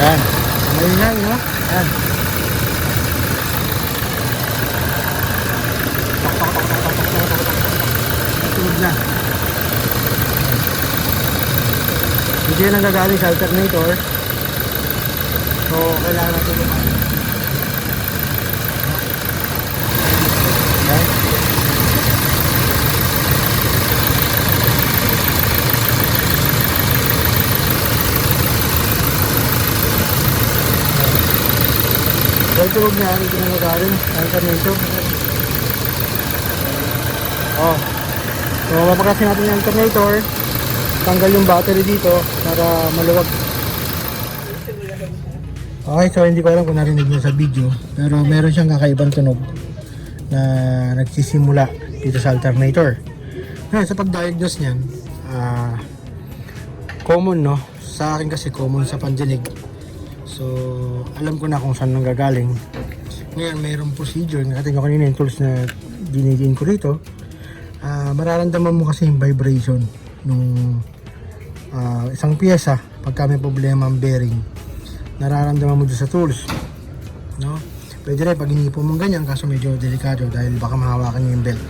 Yan. Maingay, no? Yan. Tulog na. Hindi yan ang gagaling sa alternator. So, kailangan natin lumayan. Yan. Dahil tulog niya, hindi na nagaling alternator. Oh. So, mapakasin natin yung alternator. Tanggal yung battery dito para maluwag. Okay, so hindi ko alam kung narinig niyo sa video, pero meron siyang kakaibang tunog na nagsisimula dito sa alternator. Ngayon, sa pag-diagnose niyan, common, no? Sa akin kasi common sa pandinig. So, alam ko na kung saan nanggagaling. Ngayon, mayroong procedure. Natin ko kanina yung tools na dinigin ko rito. Mararamdaman mo kasi yung vibration nung isang pyesa pagka may problema ang bearing. Nararamdaman mo doon sa tools, no? Pwede rin pag inipo mong ganyan, kaso medyo delikado dahil baka mahawakan niyo yung belt.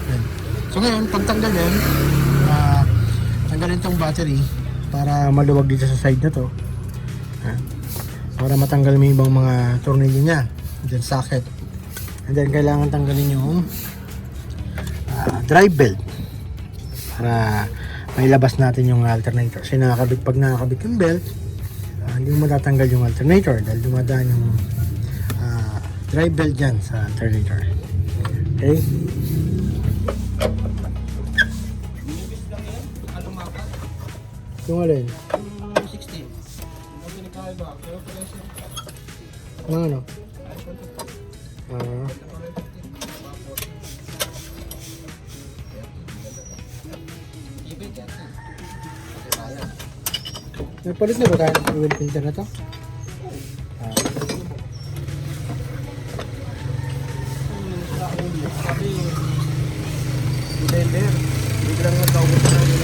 Yan. So ngayon, pagtanggal yan, tanggalin tong battery para maluwag dito sa side na to. Para matanggal mo yung ibang mga tornilyo niya, then socket. And then kailangan tanggalin yung drive belt para may labas natin yung alternator. Kasi pag nakakabit yung belt, hindi mo matatanggal yung alternator dahil dumadaan yung drive belt dyan sa alternator. Okay? Yung alin? 16. Ano? Nagpalit na ba tayo ng fuel filter na to? Sabi, December, biglang nagkaubos na namin.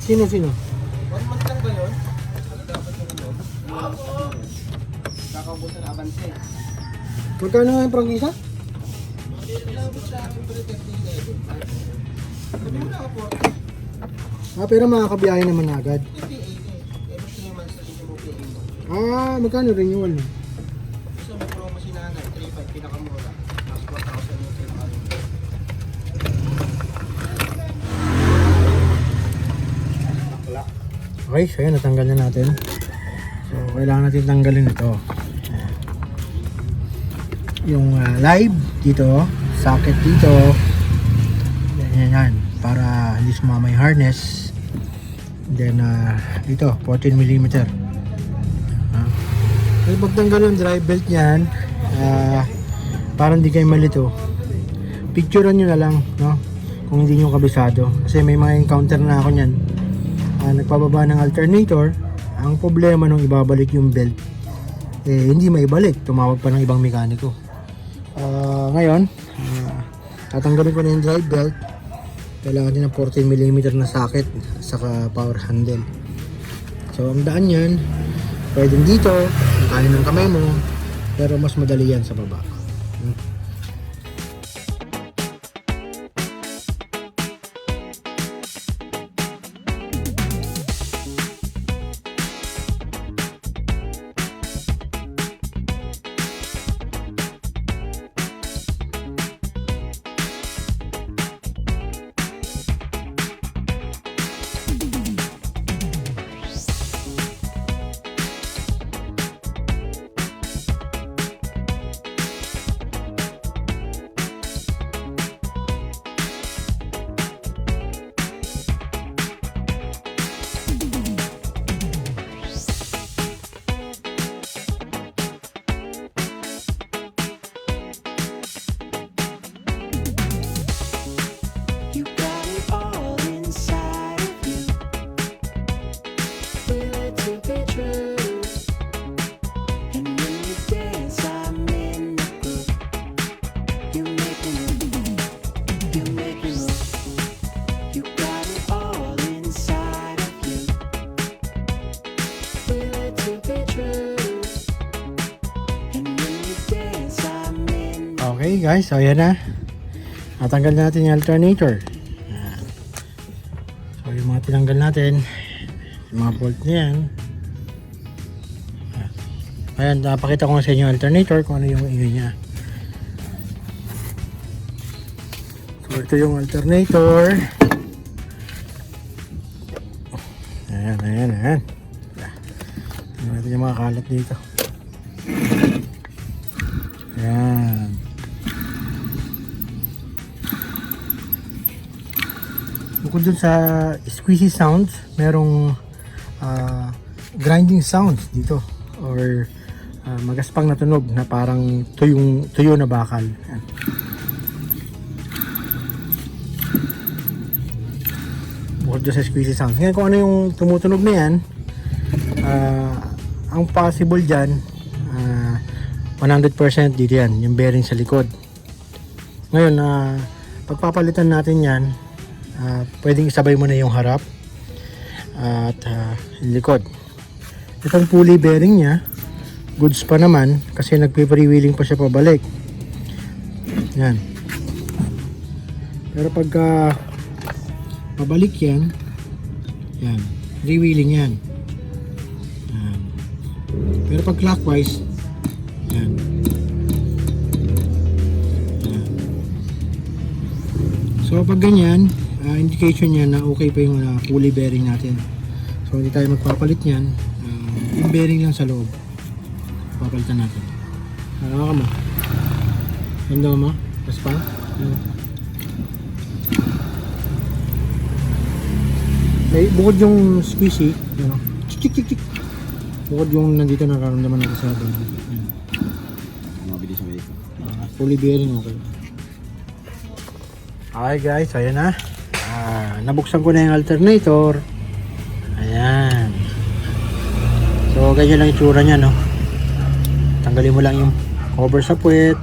Sino? 1 month lang ba yun? Dapat yun yun. Kakaubos na abanse. Magkano nga yung prangisa? Pero makakabiyahe naman agad. Magkano renewal no? So, may promo si nanay, 3.5 pinakamura. Mas 4,000 yung pinakalo. Okay, so yan, natanggal na natin. So, kailangan natin tanggalin ito. Yung live dito, socket dito. Yan, para hindi sumama yung harness. Then, dito, 14mm. So, pagtanggal ng drive belt niyan, para hindi kayo malito, picturean nyo na lang, no? Kung hindi nyo kabisado. Kasi may mga encounter na ako niyan. Nagpababa ng alternator, ang problema nung ibabalik yung belt, hindi maibalik. Tumawag pa ng ibang mekaniko. Ngayon, tatanggalin ko na yung drive belt. Kailangan din ng 14mm na socket saka power handle. So ang daan yan, pwedeng dito, ang kanin ng kamay mo, pero mas madali yan sa baba. Okay guys, so ayan na. Natanggal natin yung alternator. Ayan. So yung mga tinanggal natin, yung mga bolt na yan. Ayan, napakita ko nga sa inyo yung alternator kung ano yung ingay niya. So ito yung alternator. Ayan. Ayan natin yung mga kalat dito. Ayan. Bukod dun sa squeezy sounds, merong grinding sounds dito or magaspang na tunog na parang tuyo na bakal. Ayan. Bukod dun sa squeezy sounds. Ngayon kung ano yung tumutunog na yan, ang possible dyan 100% dito yan, yung bearing sa likod. Ngayon, pagpapalitan natin yan, pwedeng isabay mo na yung harap at likod. Itong pulley bearing nya, goods pa naman kasi nagpe-freewheeling pa siya pabalik. Yan. Pero pagka pabalik yan, yan, freewheeling yan. Yan. Pero pag clockwise, yan. Yan. So pag ganyan, indication niya na okay pa yung pulley bearing natin. So hindi tayo magpapalit niyan. Yung bearing lang sa loob. Papalitan natin. Ano ka mo? Ganda mo? Pas pa? Bukod yung squeezy, you know, chik. Bukod yung nandito nararamdaman natin sa body. Mabilis ang balik. Fully bearing, okay. Okay guys, ayan na. Nabuksan ko na yung alternator. Ayan. So, ganyan lang itsura niya, no? Tanggalin mo lang yung cover sa puwet.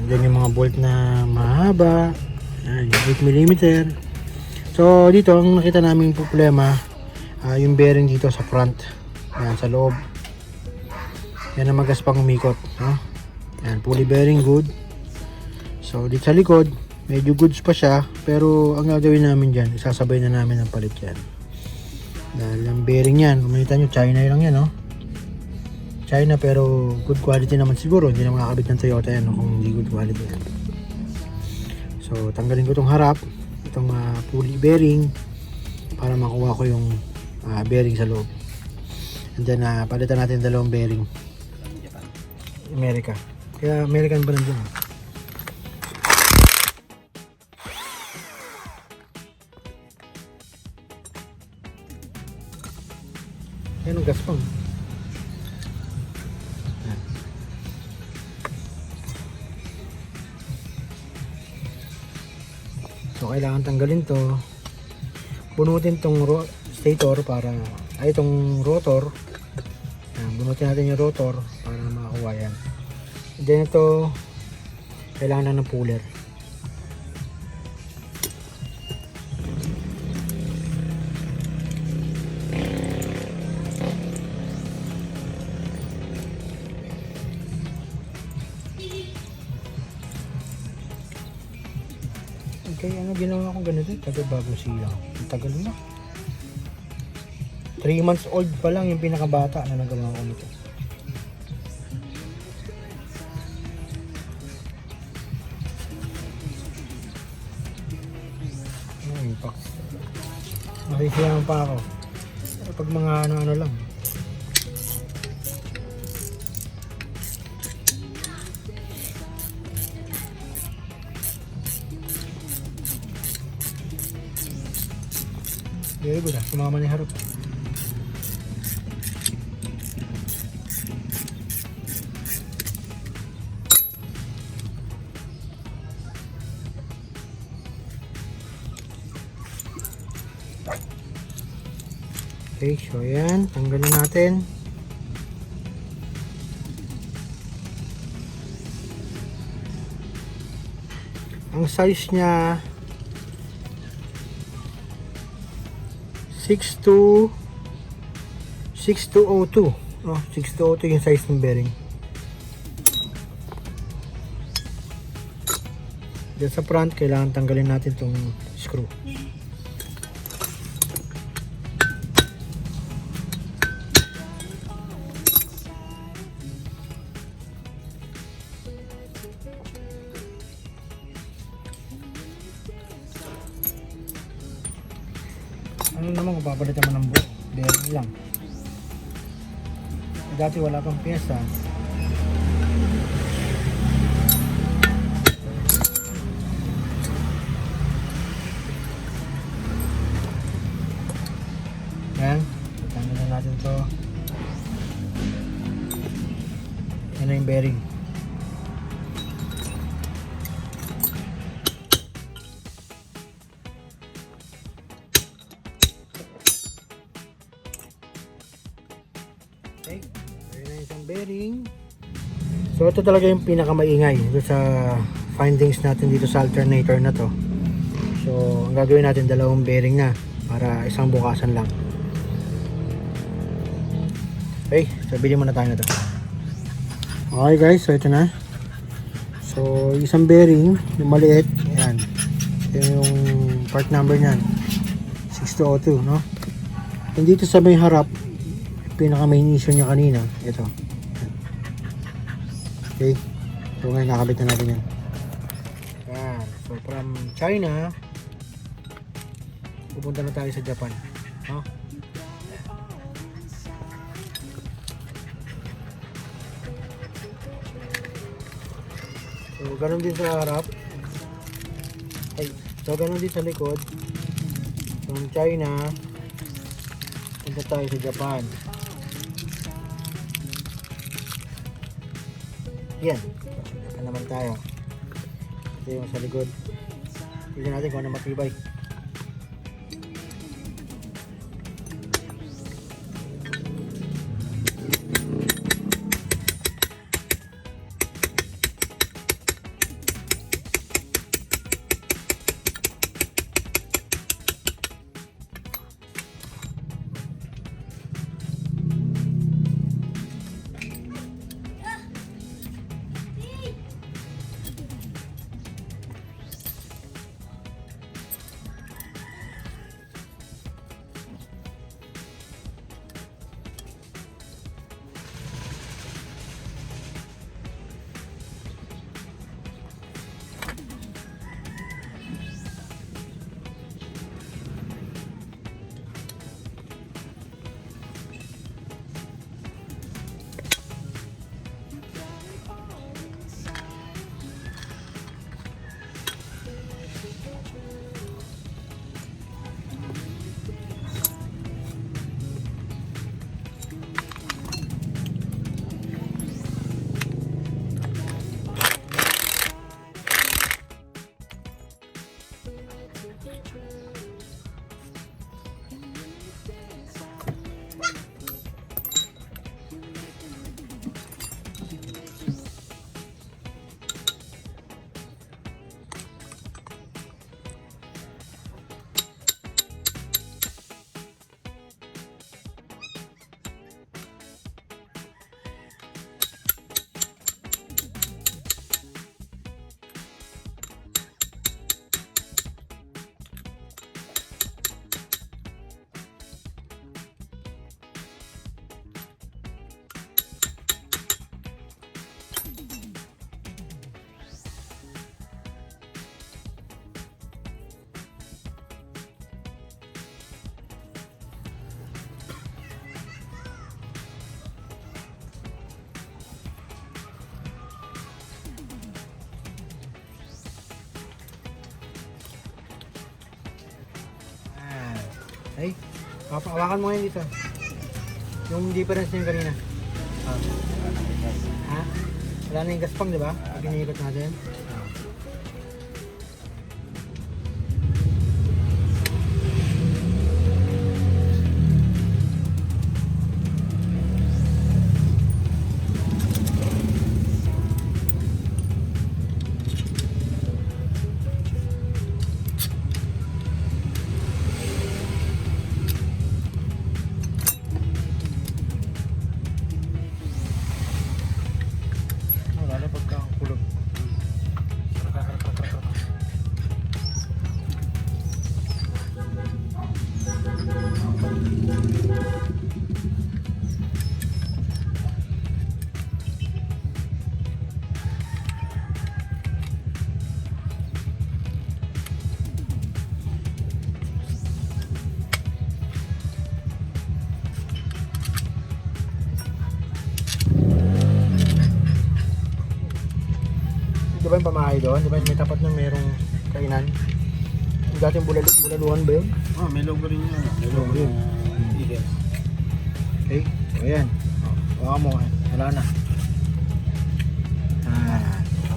Andyan yung mga bolt na mahaba. Ayan, yung 8mm. So, dito, ang nakita namin problema, yung bearing dito sa front. Ayan, sa loob. Yan ang magaspang umikot, no? Ayan, pulley bearing good. So, dito sa likod, medyo goods pa siya. Pero, ang gagawin namin dyan, isasabay na namin ang palit yan. Dahil ang bearing yan, kung makita nyo, China lang yan, no? China pero good quality naman siguro. Hindi na makakabit ng Toyota yan, no? Kung hindi good quality yan. So, tanggalin ko itong harap, itong pulley bearing para makuha ko yung bearing sa loob. And then, palitan natin dalawang bearing. America. Kaya American ba nandiyan? Yan ang gaspang. So kailangan tanggalin to. Bunutin tong stator para itong rotor. Bunutin natin yung rotor para makakuha yan. And then ito kailangan na ng puller. Okay, ano ginawa ko ganito? Tagal bagong silang. Tagal na. 3 months old pa lang yung pinakabata na nagawa ko nito. Ano impact? Nakisiyahan pa ako. Pero pag mga ano lang. Very good, sumama ni harap. Okay, so yan, tanggalin natin. Ang size niya 6202. Oh, 6202 yung size ng bearing. Dyan sa front, kailangan tanggalin natin itong screw. Ano naman kung papalitan mo ng buo? Bearing lang. Dati wala pang pyesa. Yan. Tanggalin natin to. Yan na yung bearing. Okay, ayun na isang bearing. So ito talaga yung pinakamaingay dito sa findings natin dito sa alternator na to. So ang gagawin natin, dalawang bearing na para isang bukasan lang. Okay, so bilhin muna tayo na to. Okay guys, so ito na. So isang bearing, yung maliit, ayan. Ito yung part number nyan, 6202, no? And dito sa may harap, pinaka main issue niya kanina, ito. Okay, so ngayon nakabit na natin yan. Yan, so from China pupunta na tayo sa Japan, no? So ganun din sa harap, so ganun din sa likod. From China punta tayo sa Japan. Yan, Japan naman tayo. Ito yung sa likod. Tignan natin kung ano matibay. Ay, hawakan mo ngayon dito. Yung difference niya kanina. Ha? Wala na yung gaspang, di ba? Pag iniikot natin. Lalo pagka kulog. di ba yung pamahay doon? Di ba may tapat na merong kainan? Yung dating bulaluhan ba yun? Oh, may logo rin yun. May logo Yun. na Eagle. Okay, so ayan. Baka mo, wala na.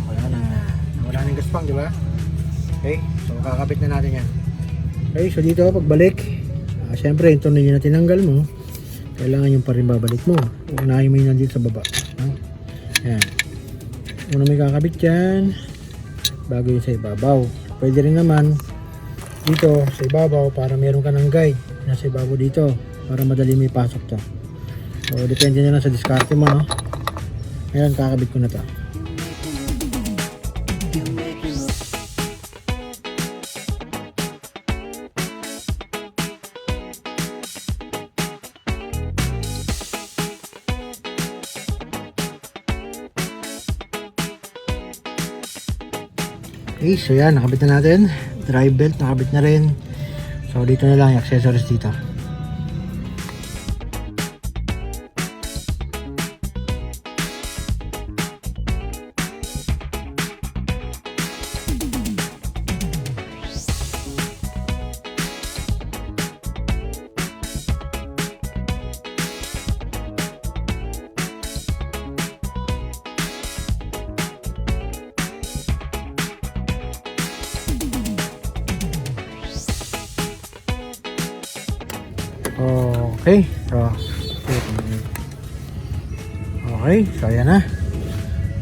Wala na. Wala na yung gaspang, di ba? Okay, so kakabit na natin yan. Okay, so dito pagbalik, syempre yung tornilyo na tinanggal mo, kailangan yung pa rin babalik mo. Unahin mo yun nandito sa baba. Ayan. Una may kakabit yan, bago yun sa ibabaw. Pwede rin naman dito sa ibabaw para meron ka ng guide nasa ibabaw dito para madali may pasok to. So depende na lang sa diskarte mo, no? Ngayon kakabit ko na to. Okay, so yan, nakabit na natin. Drive belt, nakabit na rin. So dito na lang yung accessories dito. Okay, so ayan na.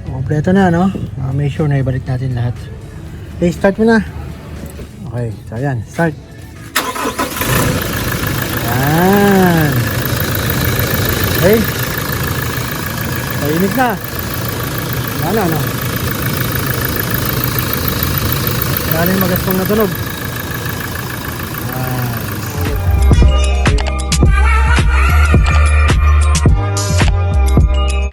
Kompleto na, no? Make sure na ibalik natin lahat. Okay, start mo na. Okay, so ayan, start. Ayan. Okay. Painit na. Wala, no? Wala yung magaspang na tunog.